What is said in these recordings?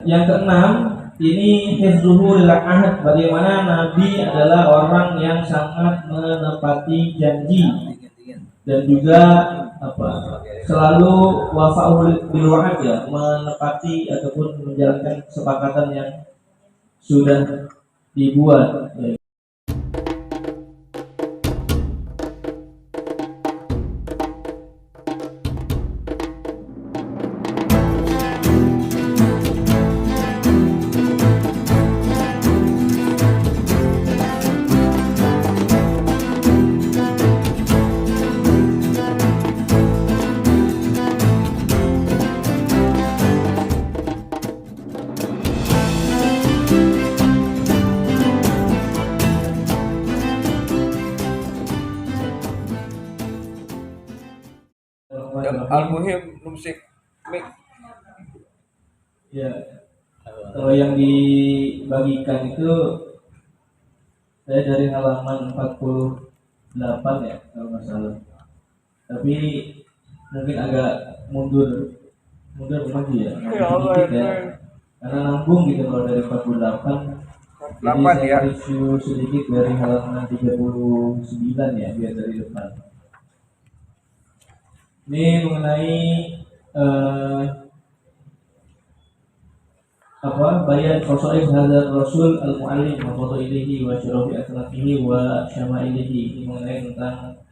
Yang keenam, ini hifzuhu lil ahad, bagaimana Nabi adalah orang yang sangat menepati janji dan juga selalu wafa'ul bil wa'ad, ya, menepati ataupun menjalankan kesepakatan yang sudah dibuat. Al-Muhim numsik mik. Ya, kalau yang dibagikan itu saya dari halaman 48 ya kalau nggak salah. Tapi mungkin agak mundur maju ya, sedikit ya. Karena nanggung gitu kalau dari 48. Jadi saya review sedikit dari halaman 39 ya, biar dari depan. Ini mengenai bayan khosais hadzal rasul al-muallim wa fadilihi wa syarafi akhlaqihi wa syama'ilihi. Ini mengenai tentang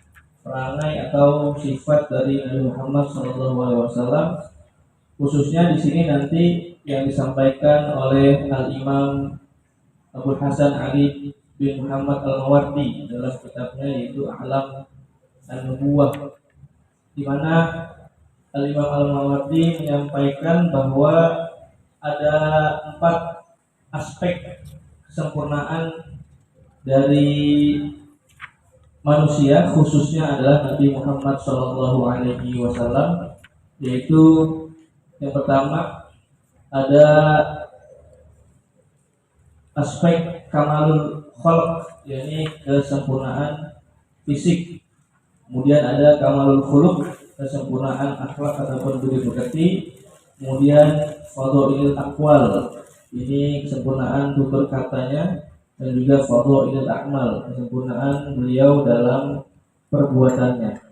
perangai atau sifat dari Nabi Muhammad SAW, khususnya di sini nanti yang disampaikan oleh Al-Imam Abu Hasan Ali bin Muhammad Al-Mawardi dalam kitabnya yaitu A'lam An-Nubuwah, di mana Al-Imam Al-Mawardi menyampaikan bahwa ada 4 aspek kesempurnaan dari manusia, khususnya adalah Nabi Muhammad SAW, yaitu yang pertama ada aspek kamalul khalq, yakni kesempurnaan fisik. Kemudian ada kamalul khuluq, kesempurnaan akhlak ataupun budi pekerti. Kemudian fadhailul aqwal, ini kesempurnaan tutur katanya, dan juga fadhailul a'mal, kesempurnaan beliau dalam perbuatannya.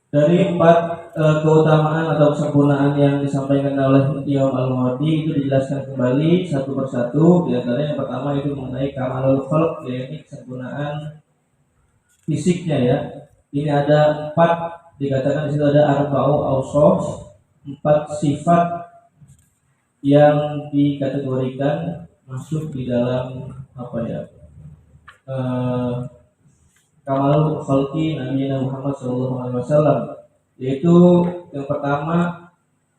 Dari 4 keutamaan atau kesempurnaan yang disampaikan oleh Imam Al-Mawardi itu dijelaskan kembali satu persatu. Di antaranya yang pertama itu mengenai kamalul khalq, yaitu kesempurnaan fisiknya ya. Ini ada 4, dikatakan di situ ada arba'u awsaf, 4 sifat yang dikategorikan masuk di dalam kamalul khalqi Nabi Muhammad SAW, yaitu yang pertama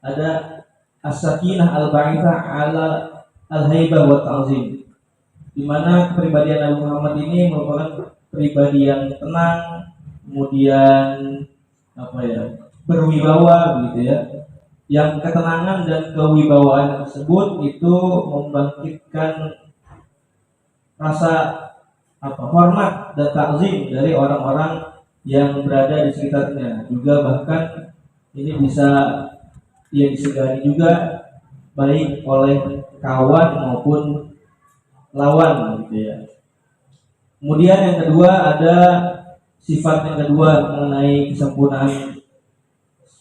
ada as-sakinah al-ba'ithah ala al-haibah wa ta'zim, di mana kepribadian Nabi Muhammad ini merupakan pribadi yang tenang, kemudian berwibawa begitu ya. Yang ketenangan dan kewibawaan tersebut itu membangkitkan rasa hormat dan takzim dari orang-orang yang berada di sekitarnya. Juga bahkan ini bisa disegani juga baik oleh kawan maupun lawan gitu ya. Kemudian yang kedua ada sifat yang kedua mengenai kesempurnaan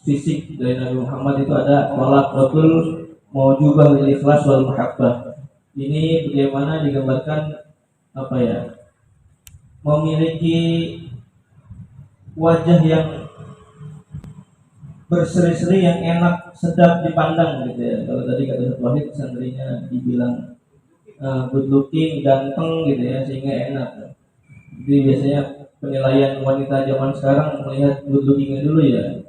fisik dari Nabi Muhammad, itu ada khalaqatul mawjubah lil ikhlas wal mahabbah. Ini bagaimana digambarkan memiliki wajah yang berseri-seri, yang enak sedap dipandang gitu ya. Kalau tadi kata Wahid santrinya dibilang good looking, ganteng gitu ya, sehingga enak. Jadi biasanya penilaian wanita zaman sekarang melihat good lookingnya dulu ya.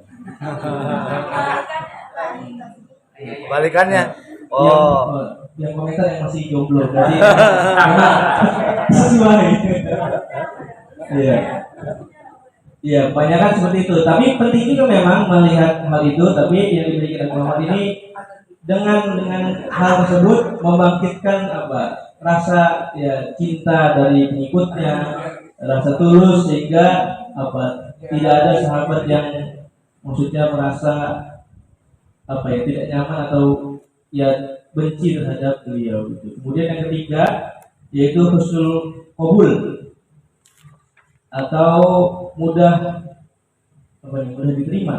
Kebalikannya. Yang komentar yang masih jomblo, jadi sesuai. Iya. Iya, banyak kan seperti itu. Tapi penting juga memang melihat hal itu. Tapi yang dimiliki Nabi Muhammad ini dengan hal tersebut membangkitkan rasa cinta dari pengikutnya, rasa tulus, sehingga tidak ada sahabat yang maksudnya merasa apa ya, tidak nyaman atau ya benci terhadap beliau gitu. Kemudian yang ketiga yaitu husnul qabul atau mudah apa ya, mudah diterima.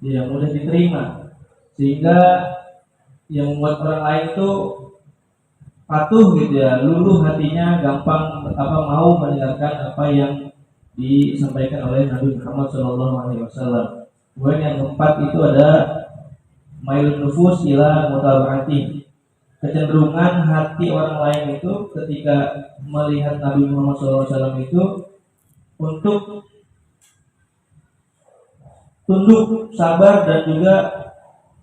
Ya, mudah diterima sehingga yang membuat orang lain itu patuh gitu ya, luluh hatinya, gampang apa mau mendengarkan apa yang disampaikan oleh Nabi Muhammad SAW. Kemudian yang keempat itu ada mailun nufus ila mutabaati, kecenderungan hati orang lain itu ketika melihat Nabi Muhammad SAW itu untuk tunduk, sabar dan juga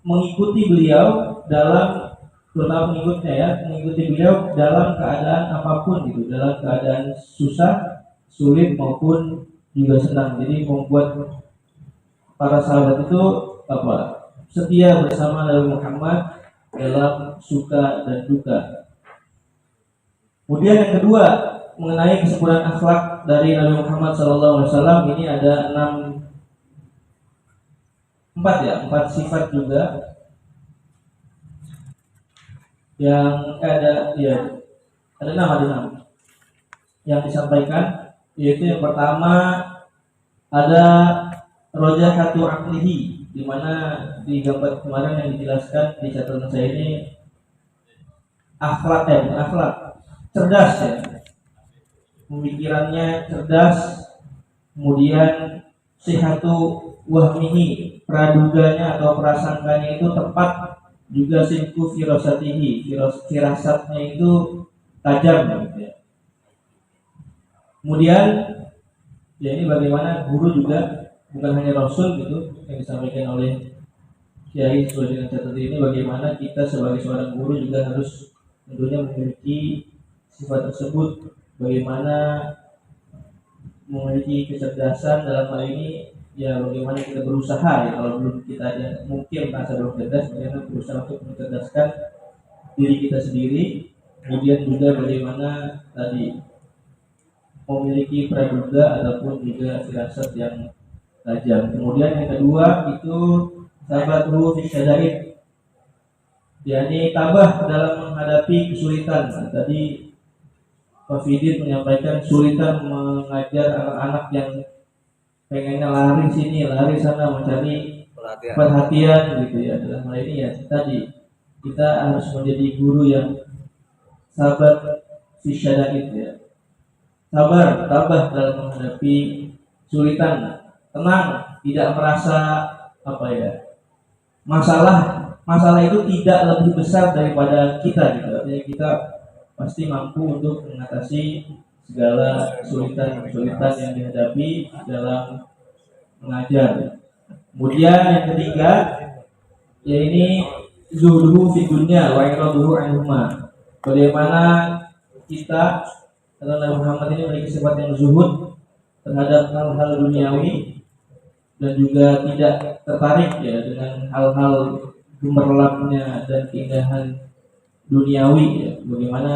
mengikuti beliau dalam, terutama pengikutnya ya, mengikuti beliau dalam keadaan apapun gitu, dalam keadaan susah, sulit maupun juga senang. Jadi membuat para sahabat itu apa, setia bersama Nabi Muhammad dalam suka dan duka. Kemudian yang kedua mengenai kesempurnaan akhlak dari Nabi Muhammad SAW, ini ada empat sifat juga yang ada enam yang disampaikan, yaitu yang pertama ada rojahatu aklihi, di mana di gambar kemarin yang dijelaskan di catatan saya ini akhlak cerdas ya, pemikirannya cerdas. Kemudian sihatu wahmihi, praduganya atau prasangkanya itu tepat, juga sinku firasatihi, firasatnya itu tajam gitu ya. Kemudian ya ini bagaimana guru juga bukan hanya rasul gitu yang disampaikan oleh Kiai sesuai dengan catatan ini, bagaimana kita sebagai seorang guru juga harus tentunya memiliki sifat tersebut, bagaimana memiliki kecerdasan dalam hal ini ya, bagaimana kita berusaha ya, kalau belum kita ada mungkin merasa belum cerdas, bagaimana berusaha untuk mencerdaskan diri kita sendiri. Kemudian juga bagaimana tadi memiliki praduga ataupun juga firasat yang tajam. Kemudian yang kedua itu sabatu fi syada'id, yakni tabah dalam menghadapi kesulitan. Nah, tadi Pak Fidin menyampaikan kesulitan mengajar anak-anak yang pengennya lari sini, lari sana, mencari perhatian gitu ya. Dalam hal ini ya tadi kita harus menjadi guru yang sabar fi syada'id ya. Sabar, tabah dalam menghadapi kesulitan, tenang, tidak merasa apa ya, masalah itu tidak lebih besar daripada kita gitu. Artinya kita pasti mampu untuk mengatasi segala kesulitan yang dihadapi dalam mengajar. Kemudian yang ketiga ya ini zuhduhu fi dunya wa iraduhu anhuma, bagaimana kita atau Nabi Muhammad ini memiliki sifat yang zuhud terhadap hal-hal duniawi dan juga tidak tertarik ya dengan hal-hal gemerlapnya dan keindahan duniawi ya. Bagaimana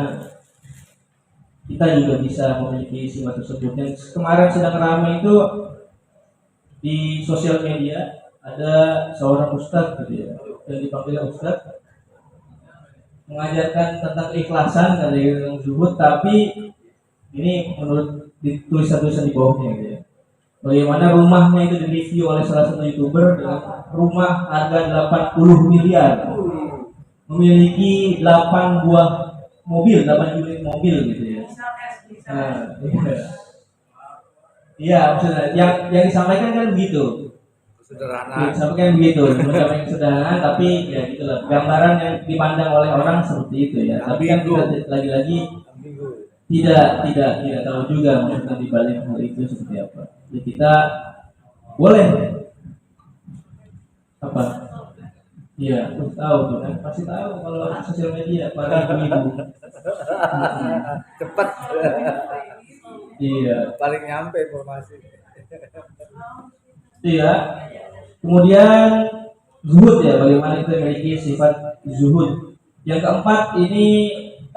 kita juga bisa memiliki sifat tersebut. Yang kemarin sedang ramai itu di sosial media, ada seorang ustadz gitu ya, yang dipanggil ustadz, mengajarkan tentang keikhlasan dan tentang zuhud, tapi ini menurut tulisan-tulisan di bawahnya gitu ya, bagaimana rumahnya itu direview oleh salah satu YouTuber dengan rumah harga 80 miliar, memiliki 8 buah mobil, 8 unit mobil gitu ya. Nah, iya, maksudnya yang disampaikan kan begitu. Sederhana. Disampaikan begitu, yang sederhana, tapi ya gitulah gambaran yang dipandang oleh orang seperti itu ya. Tapi kan kita lagi-lagi tidak tahu juga maksudnya di balik hal itu seperti apa. Jadi kita boleh apa? Iya, tahu tuh kan, pasti tahu kalau sosial media para ibu. Cepat. Iya. Paling nyampe informasi. Iya. Kemudian zuhud ya, bagaimana kita memiliki sifat zuhud. Yang keempat ini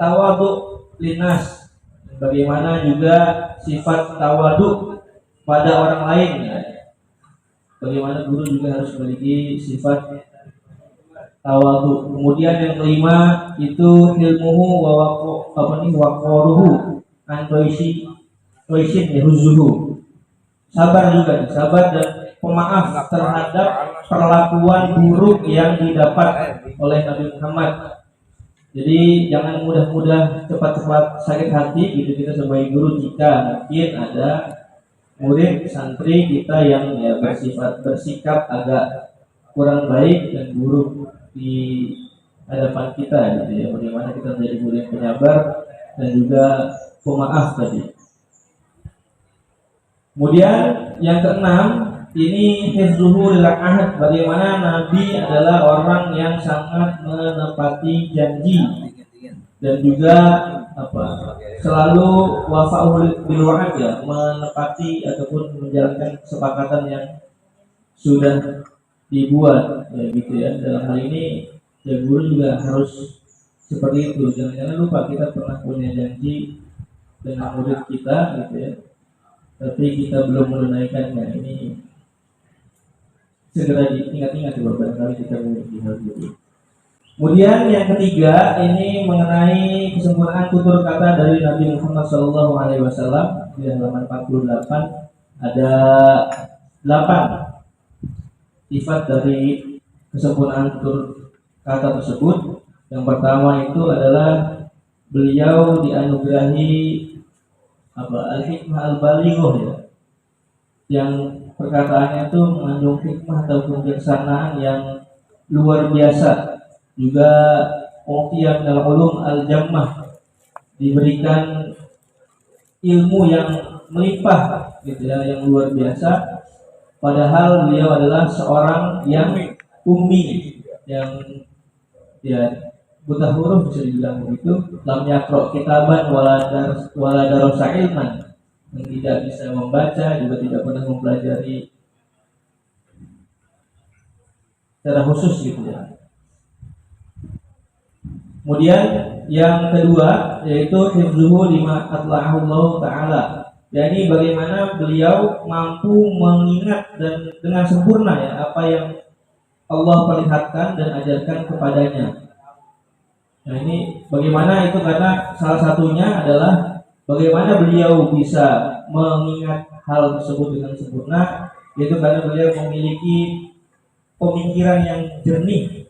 tawadu linas, bagaimana juga sifat tawadu pada orang lain ya. Bagaimana guru juga harus memiliki sifat tawadu. Kemudian yang kelima itu ilmuhu waqaruhu an toisin yahuzuhu. Sabar juga, sabar dan pemaaf terhadap perlakuan buruk yang didapat oleh Nabi Muhammad. Jadi jangan mudah-mudah cepat-cepat sakit hati gitu kita sebagai guru jika mungkin ada murid santri kita yang ya bersikap agak kurang baik dan buruk di hadapan kita gitu ya. Bagaimana kita menjadi murid penyabar dan juga pemaaf tadi. Kemudian yang keenam ini hifzuhu lil ahad, bagaimana Nabi adalah orang yang sangat menepati janji dan juga selalu wafa'ul bil wa'ad ya, menepati ataupun menjalankan kesepakatan yang sudah dibuat ya gitu ya. Dalam hal ini ya guru juga harus seperti itu. Jangan lupa kita pernah punya janji dengan murid kita gitu ya, tapi kita belum menunaikannya. Ini segera diingat-ingat barangkali kita memiliki hal itu. Kemudian yang ketiga ini mengenai kesempurnaan tutur kata dari Nabi Muhammad SAW di halaman 48 ada 8 sifat dari kesempurnaan tutur kata tersebut. Yang pertama itu adalah beliau dianugerahi al-hikmah al-balighah ya, yang perkataannya itu mengandung hikmah atau kebijaksanaan yang luar biasa. Juga uqiyam dalam ulum al-jammah, diberikan ilmu yang melimpah gitu ya, yang luar biasa. Padahal beliau adalah seorang yang ummi, yang ya buta huruf bisa dibilang begitu. Lam yaqra kitaban wala darasa ilman, yang tidak bisa membaca juga tidak pernah mempelajari secara khusus gitu ya. Kemudian yang kedua yaitu hifzuhu lima atla'ahu Allah Ta'ala, yakni bagaimana beliau mampu mengingat dan dengan sempurna ya apa yang Allah perlihatkan dan ajarkan kepadanya. Nah ini bagaimana itu, karena salah satunya adalah bagaimana beliau bisa mengingat hal tersebut dengan sempurna, yaitu karena beliau memiliki pemikiran yang jernih,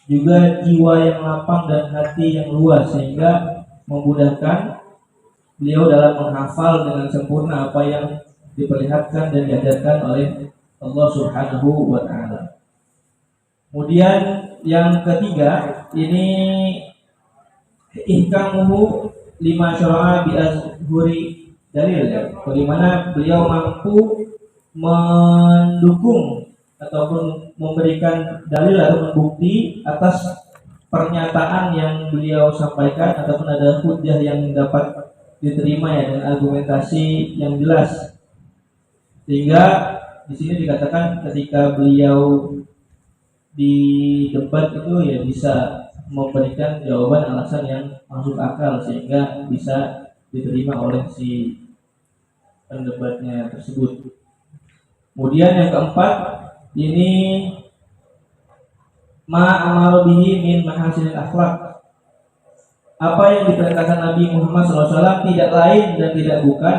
juga jiwa yang lapang dan hati yang luas, sehingga memudahkan beliau dalam menghafal dengan sempurna apa yang diperlihatkan dan diajarkan oleh Allah Subhanahu wa Ta'ala. Kemudian yang ketiga ini ihkamuhu lima syara'a bi azhuri dalil ya, bagaimana beliau mampu mendukung ataupun memberikan dalil atau bukti atas pernyataan yang beliau sampaikan, ataupun ada hujjah yang dapat diterima ya dengan argumentasi yang jelas. Sehingga di sini dikatakan ketika beliau di debat itu ya bisa memberikan jawaban alasan yang masuk akal sehingga bisa diterima oleh si pendebatnya tersebut. Kemudian yang keempat ini ma'amar bihi min mahasinil akhlak, apa yang diperintahkan Nabi Muhammad SAW tidak lain dan tidak bukan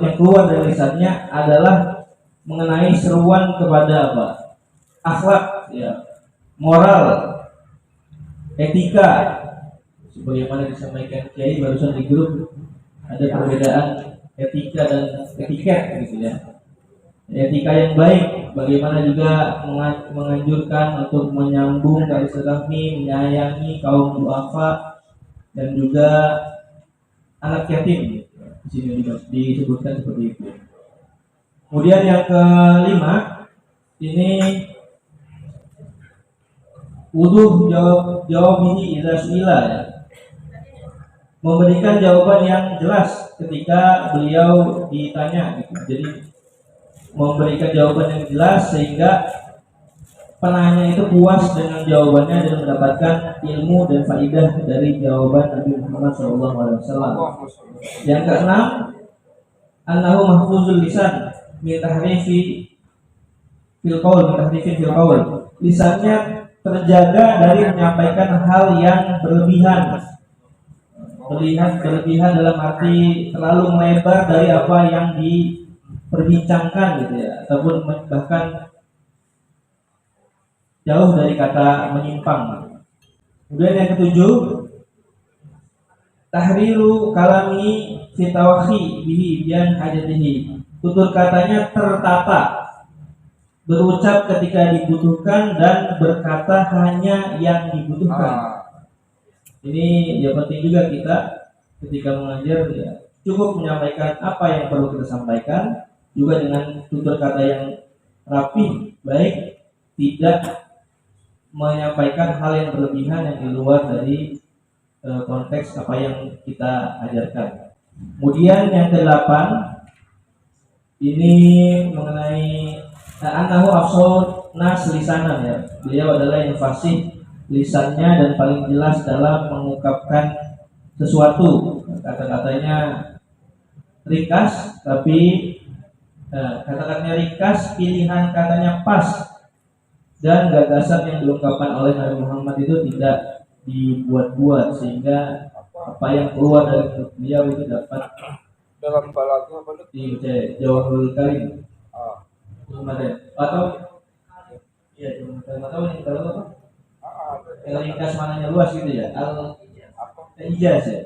yang keluar dari lisannya adalah mengenai seruan kepada apa? Akhlak ya, moral, etika. Sebagaimana disampaikan Kiai barusan di grup, ada perbedaan etika dan etiket gitu ya. Etika yang baik, bagaimana juga menganjurkan untuk menyambung tali silaturahmi, menyayangi kaum duafa dan juga anak yatim. Di sini disebutkan seperti itu. Kemudian yang kelima ini wuduh jawab ini idza su'ila ya, memberikan jawaban yang jelas ketika beliau ditanya gitu. Jadi memberikan jawaban yang jelas sehingga penanya itu puas dengan jawabannya dan mendapatkan ilmu dan faidah dari jawaban Nabi Muhammad SAW. Yang keenam, annahu mahfuzul lisan min tahrifin fil qaul. Lisannya terjaga dari menyampaikan hal yang berlebihan dalam arti terlalu melebar dari apa yang diperbincangkan gitu ya, ataupun bahkan jauh dari kata menyimpang. Kemudian yang ketujuh, tahriru kalami fitawahi bihi bian hajatihi. Tutur katanya tertata, berucap ketika dibutuhkan dan berkata hanya yang dibutuhkan. Ini ya penting juga kita ketika mengajar ya cukup menyampaikan apa yang perlu kita sampaikan juga dengan tutur kata yang rapi, baik tidak menyampaikan hal yang berlebihan yang di luar dari konteks apa yang kita ajarkan. Kemudian yang kedelapan ini mengenai annahu afsal nas lisanan ya. Beliau adalah yang fasih lisannya dan paling jelas dalam mengungkapkan sesuatu. Kata-katanya ringkas, tapi kata-katanya ringkas, pilihan katanya pas, dan gagasan yang diungkapkan oleh Nabi Muhammad itu tidak dibuat-buat sehingga apa yang keluar dari mulut beliau itu dapat dalam balaghah apa di Jawahirul Kalim atau ya atau yang kalau apa yang ringkas mananya luas gitu ya ijaz ya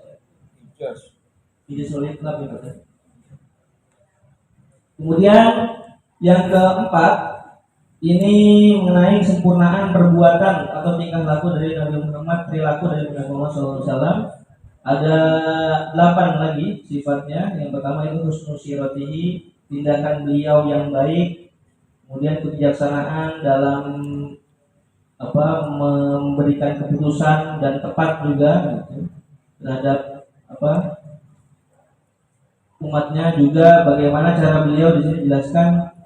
ijaz oleh Islam itu. Kemudian yang keempat ini mengenai sempurnaan perbuatan atau tingkah laku dari Nabi Muhammad, perilaku dari Nabi Muhammad SAW. Ada 8 lagi sifatnya. Yang pertama itu husnul siratihi, tindakan beliau yang baik. Kemudian kebijaksanaan dalam memberikan keputusan dan tepat juga gitu, terhadap umatnya. Juga bagaimana cara beliau di sini dijelaskan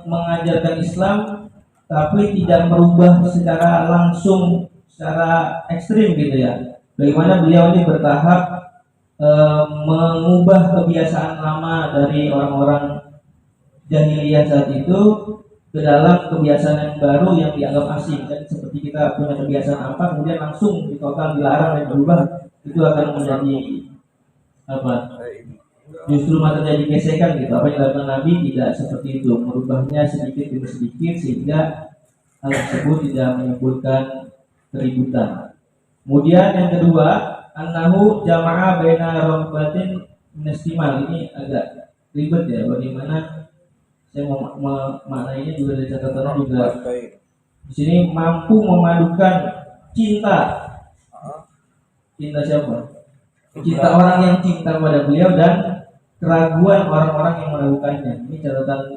mengajarkan Islam tapi tidak merubah secara langsung, secara ekstrim gitu ya. Bagaimana beliau ini bertahap mengubah kebiasaan lama dari orang-orang jahiliyah saat itu ke dalam kebiasaan yang baru yang dianggap asing. Dan seperti kita punya kebiasaan apa kemudian langsung di total dilarang dan berubah, itu akan menjadi justru malah terjadi gesekan gitu. Apa yang dilakukan Nabi tidak seperti itu, merubahnya sedikit demi sedikit sehingga hal tersebut tidak menimbulkan keributan. Kemudian yang kedua, annahu jama'a baina rambatin minestimal. Ini agak ribet ya, bagaimana saya mau maknanya juga dari catatan juga. Di sini mampu memadukan cinta siapa? Cinta orang yang cinta pada beliau dan keraguan orang-orang yang meragukannya. Ini catatan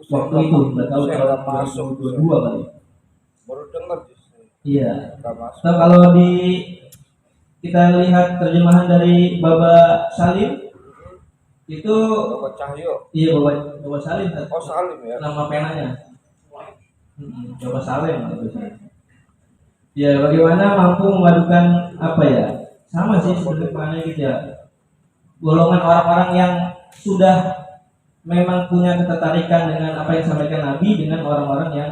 waktu itu, nggak tahu kalau masuk 2022 kali. Baru dengar justru. Iya. So, kalau kita lihat terjemahan dari Baba Salim itu Baba Cahyo. Iya, Baba Salim. Oh, Salim ya. Nama penanya. Baba Salim gitu. Ya, bagaimana mampu memadukan sama sih sebenarnya maknanya gitu ya. Golongan orang-orang yang sudah memang punya ketertarikan dengan apa yang disampaikan Nabi dengan orang-orang yang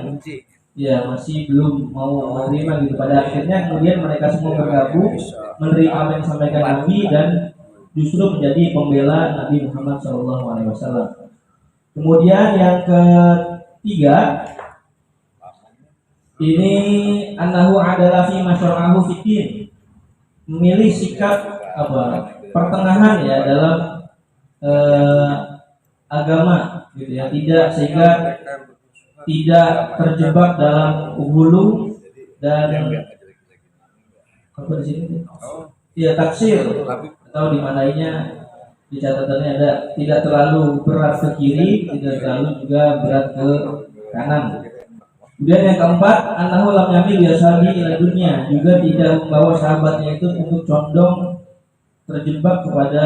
masih belum mau menerima gitu. Pada akhirnya kemudian mereka semua bergabung menerima apa yang disampaikan Nabi dan justru menjadi pembela Nabi Muhammad SAW. Kemudian yang ketiga ini annahu adalah fi masyarahu fitin, memilih sikap pertengahan ya dalam agama gitu ya, tidak terjebak dalam hulu dan apa di sini ya taksir atau dimanainya di catatannya ada tidak terlalu berat ke kiri, tidak terlalu juga berat ke kanan. Kemudian yang keempat, annahu lam yamil yasabi ila dunya, juga tidak membawa sahabatnya itu untuk condong terjebak kepada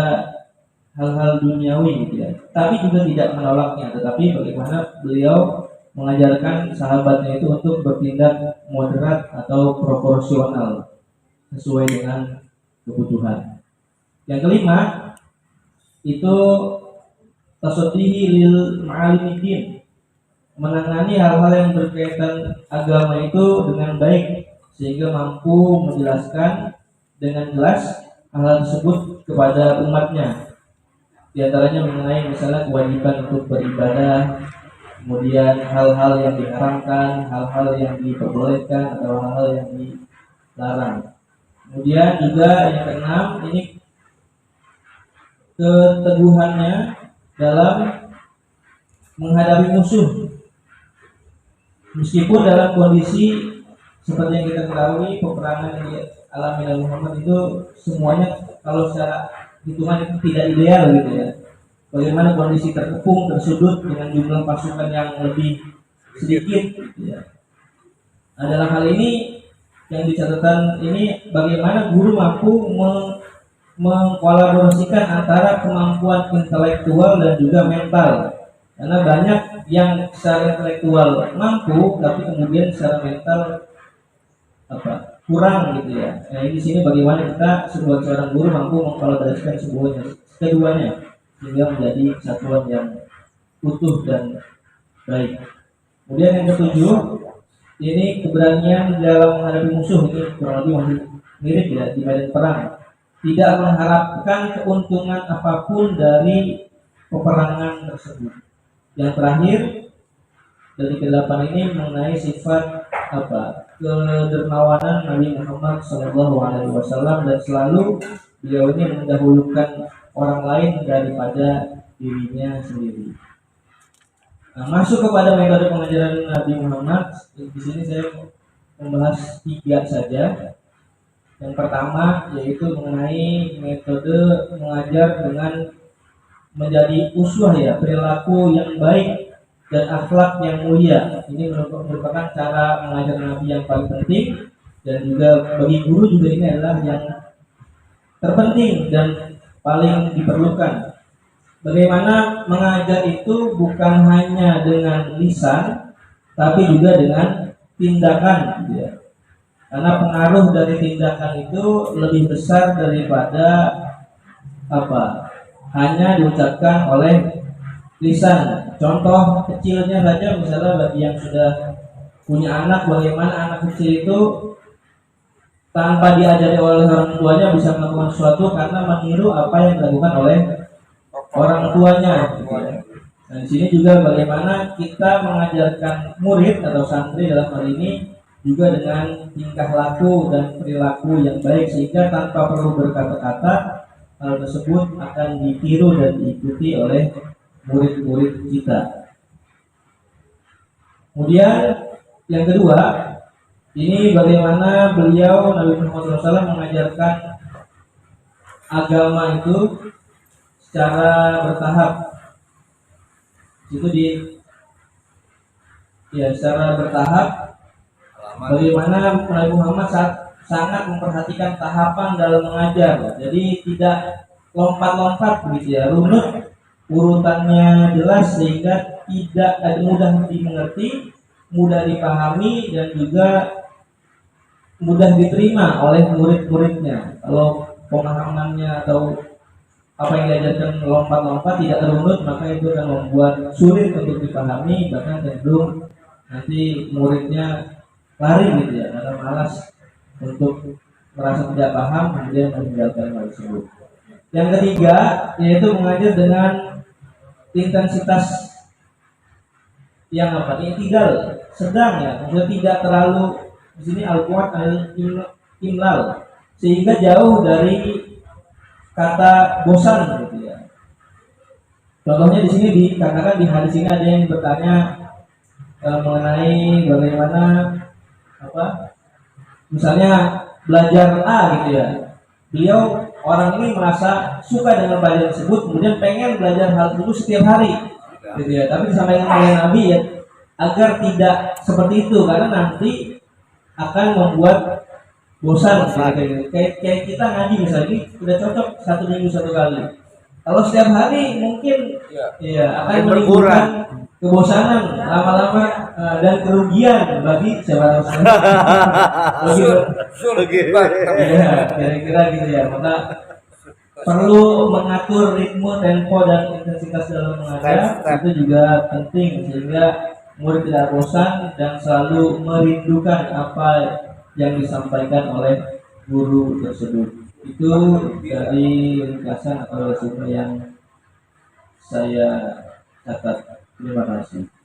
hal-hal duniawi gitu ya. Tapi juga tidak menolaknya, tetapi bagaimana beliau mengajarkan sahabatnya itu untuk bertindak moderat atau proporsional sesuai dengan kebutuhan. Yang kelima itu tasoddihi lil ma'alimidin, menangani hal-hal yang berkaitan agama itu dengan baik sehingga mampu menjelaskan dengan jelas hal tersebut kepada umatnya. Di antaranya mengenai misalnya kewajiban untuk beribadah, kemudian hal-hal yang diharamkan, hal-hal yang diperbolehkan atau hal-hal yang dilarang. Kemudian juga yang keenam, ini keteguhannya dalam menghadapi musuh. Meskipun dalam kondisi seperti yang kita ketahui, peperangan yang dialami oleh Muhammad itu semuanya kalau secara hitungan itu tidak ideal gitu ya. Bagaimana kondisi terkepung, tersudut dengan jumlah pasukan yang lebih sedikit gitu ya. Nah, dalam hal ini yang dicatatkan ini bagaimana guru mampu mengkolaborasikan antara kemampuan intelektual dan juga mental. Karena banyak yang secara intelektual mampu tapi kemudian secara mental kurang gitu ya. Nah, di sini bagaimana kita sebagai seorang guru mampu mengkolaborasikan keduanya sehingga menjadi kesatuan yang utuh dan baik. Kemudian yang ketujuh, ini keberanian dalam menghadapi musuh. Ini kurang lebih masih mirip ya di medan perang. Tidak mengharapkan keuntungan apapun dari peperangan tersebut. Yang terakhir dari ke-8 ini mengenai sifat kedermawanan Nabi Muhammad SAW, dan selalu beliau ini mendahulukan orang lain daripada dirinya sendiri. Nah, masuk kepada metode pengajaran Nabi Muhammad, di sini saya membahas 3 saja. Yang pertama yaitu mengenai metode mengajar dengan menjadi uswah ya, perilaku yang baik dan akhlak yang mulia. Ini merupakan cara mengajar Nabi yang paling penting, dan juga bagi guru juga ini adalah yang terpenting dan paling diperlukan. Bagaimana mengajar itu bukan hanya dengan lisan, tapi juga dengan tindakan, gitu ya. Karena pengaruh dari tindakan itu lebih besar daripada hanya diucapkan oleh lisan. Contoh kecilnya saja, misalnya bagi yang sudah punya anak, bagaimana anak kecil itu tanpa diajari oleh orang tuanya bisa melakukan sesuatu karena meniru apa yang dilakukan oleh orang tuanya. Gitu ya. Nah, di sini juga bagaimana kita mengajarkan murid atau santri dalam hal ini juga dengan tingkah laku dan perilaku yang baik, sehingga tanpa perlu berkata-kata hal tersebut akan ditiru dan diikuti oleh murid-murid kita. Kemudian yang kedua, ini bagaimana beliau Nabi Muhammad SAW mengajarkan agama itu secara bertahap. Itu secara bertahap. Bagaimana Nabi Muhammad sangat memperhatikan tahapan dalam mengajar. Jadi tidak lompat-lompat begitu ya, runut, urutannya jelas sehingga tidak mudah dimengerti, mudah dipahami, dan juga mudah diterima oleh murid-muridnya. Kalau pemahamannya atau apa yang diajarkan lompat-lompat, tidak terunut, maka itu akan membuat sulit untuk dipahami, bahkan cenderung nanti muridnya lari gitu ya, karena malas untuk merasa tidak paham kemudian meninggalkan hal tersebut. Yang ketiga yaitu mengajar dengan intensitas yang intidal, sedang ya, maksudnya tidak terlalu di sini al-quat al-imlal, sehingga jauh dari kata bosan gitu ya. Contohnya di sini dikatakan di hadis ini ada yang bertanya mengenai bagaimana misalnya belajar A gitu ya. Beliau orang ini merasa suka dengan pelajaran tersebut, kemudian pengen belajar hal itu setiap hari gitu ya. Tapi disampaikan oleh Nabi ya agar tidak seperti itu, karena nanti akan membuat bosan gitu. Kayak kita ngaji misalnya, ini udah cocok 1 minggu 1 kali. Kalau setiap hari mungkin akan menimbulkan kebosanan lama-lama dan kerugian bagi siapa kira-kira gitu ya. Maka perlu mengatur ritme, tempo, dan intensitas dalam mengajar. Itu juga penting sehingga murid tidak bosan dan selalu merindukan apa yang disampaikan oleh guru tersebut. Itu dari ringkasan atau resume yang saya catat. Terima kasih.